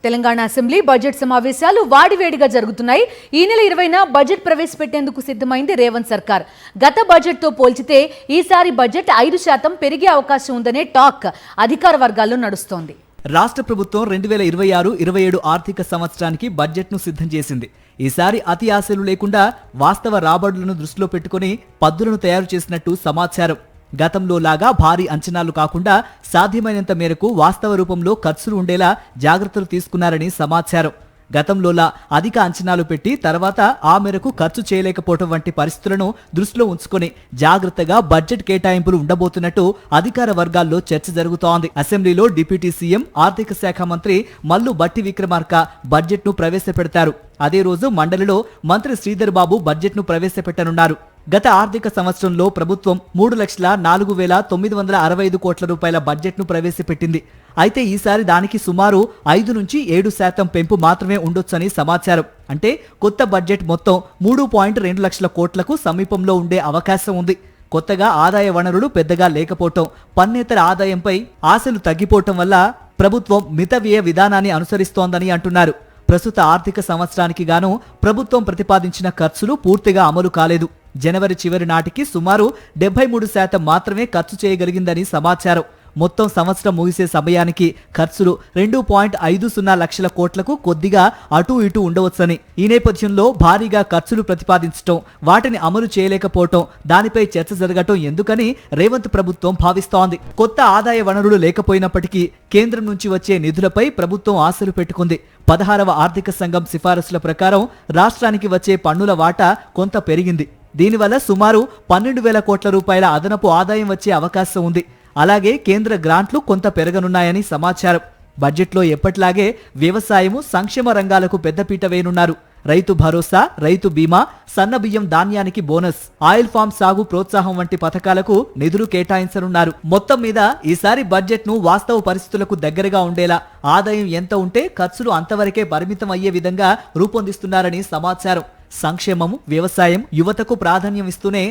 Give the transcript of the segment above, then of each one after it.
Telangana assembly budget సమావేశాలు వాడివేడిగా జరుగుతున్నాయి. ఈ నెల 20న బడ్జెట్ ప్రవేశపెట్టేందుకు సిద్ధమైంది రేవంత్ సర్కార్. గత బడ్జెట్ తో పోల్చితే ఈసారి బడ్జెట్ 5% పెరిగే అవకాశం ఉందనే టాక్ అధికార వర్గాల్లో నడుస్తోంది. రాష్ట్ర ప్రభుత్వం 2026-27 ఆర్థిక సంవత్సరానికి బడ్జెట్ను సిద్ధం చేసింది. ఈసారి అతి ఆశలు లేకుండా వాస్తవ రాబడులను దృష్టిలో పెట్టుకుని పద్దులను తయారు చేసినట్టు సమాచారం. గతంలో లాగా భారీ అంచనాలు కాకుండా సాధ్యమైనంత మేరకు వాస్తవ రూపంలో ఖర్చులు ఉండేలా జాగ్రత్తలు తీసుకున్నారని సమాచారం. గతంలోలా అధిక అంచనాలు పెట్టి తర్వాత ఆ మేరకు ఖర్చు చేయలేకపోవడం వంటి పరిస్థితులను దృష్టిలో ఉంచుకొని జాగ్రత్తగా బడ్జెట్ కేటాయింపులు ఉండబోతున్నట్టు అధికార వర్గాల్లో చర్చ జరుగుతోంది. అసెంబ్లీలో డిప్యూటీ సీఎం ఆర్థిక శాఖ మంత్రి మల్లు భట్టి విక్రమార్క బడ్జెట్ను ప్రవేశపెడతారు. అదే రోజు మండలిలో మంత్రి శ్రీధర్ బాబు బడ్జెట్ను ప్రవేశపెట్టనున్నారు. గత ఆర్థిక సంవత్సరంలో ప్రభుత్వం 3,04,965 కోట్ల రూపాయల బడ్జెట్ను ప్రవేశపెట్టింది. అయితే ఈసారి దానికి సుమారు 5-7% పెంపు మాత్రమే ఉండొచ్చని సమాచారం. అంటే కొత్త బడ్జెట్ మొత్తం 3.2 లక్షల కోట్లకు సమీపంలో ఉండే అవకాశం ఉంది. కొత్తగా ఆదాయ వనరులు పెద్దగా లేకపోవటం, పన్నేతర ఆదాయంపై ఆశలు తగ్గిపోవటం వల్ల ప్రభుత్వం మిత వ్యయ విధానాన్ని అనుసరిస్తోందని అంటున్నారు. ప్రస్తుత ఆర్థిక సంవత్సరానికి గాను ప్రభుత్వం ప్రతిపాదించిన ఖర్చులు పూర్తిగా అమలు కాలేదు. జనవరి చివరి నాటికి సుమారు 73% మాత్రమే ఖర్చు చేయగలిగిందని సమాచారం. మొత్తం సంవత్సరం ముగిసే సమయానికి ఖర్చులు 2.50 లక్షల కోట్లకు కొద్దిగా అటూ ఇటూ ఉండవచ్చని, ఈ నేపథ్యంలో భారీగా ఖర్చులు ప్రతిపాదించడం, వాటిని అమలు చేయలేకపోవటం, దానిపై చర్చ జరగటం ఎందుకని రేవంత్ ప్రభుత్వం భావిస్తోంది. కొత్త ఆదాయ వనరులు లేకపోయినప్పటికీ కేంద్రం నుంచి వచ్చే నిధులపై ప్రభుత్వం ఆశలు పెట్టుకుంది. 16వ ఆర్థిక సంఘం సిఫారసుల ప్రకారం రాష్ట్రానికి వచ్చే పన్నుల వాటా కొంత పెరిగింది. దీనివల్ల సుమారు 12,000 కోట్ల రూపాయల అదనపు ఆదాయం వచ్చే అవకాశం ఉంది. అలాగే కేంద్ర గ్రాంట్లు కొంత పెరగనున్నాయని సమాచారం. బడ్జెట్లో ఎప్పటిలాగే వ్యవసాయము, సంక్షేమ రంగాలకు పెద్దపీట వేయనున్నారు. రైతు భరోసా, రైతు బీమా, సన్నబియ్యం ధాన్యానికి బోనస్, ఆయిల్ ఫామ్ సాగు ప్రోత్సాహం వంటి పథకాలకు నిధులు కేటాయించనున్నారు. మొత్తం మీద ఈసారి బడ్జెట్ను వాస్తవ పరిస్థితులకు దగ్గరగా ఉండేలా, ఆదాయం ఎంత ఉంటే ఖర్చులు అంతవరకే పరిమితం అయ్యే విధంగా రూపొందిస్తున్నారని సమాచారం. సంక్షేమము, వ్యవసాయం, యువతకు ప్రాధాన్యం ఇస్తూనే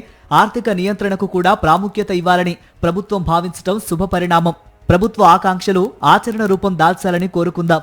ఆర్థిక నియంత్రణకు కూడా ప్రాముఖ్యత ఇవ్వాలని ప్రభుత్వం భావించడం శుభ పరిణామం. ప్రభుత్వ ఆకాంక్షలు ఆచరణ రూపం దాల్చాలని కోరుకుందాం.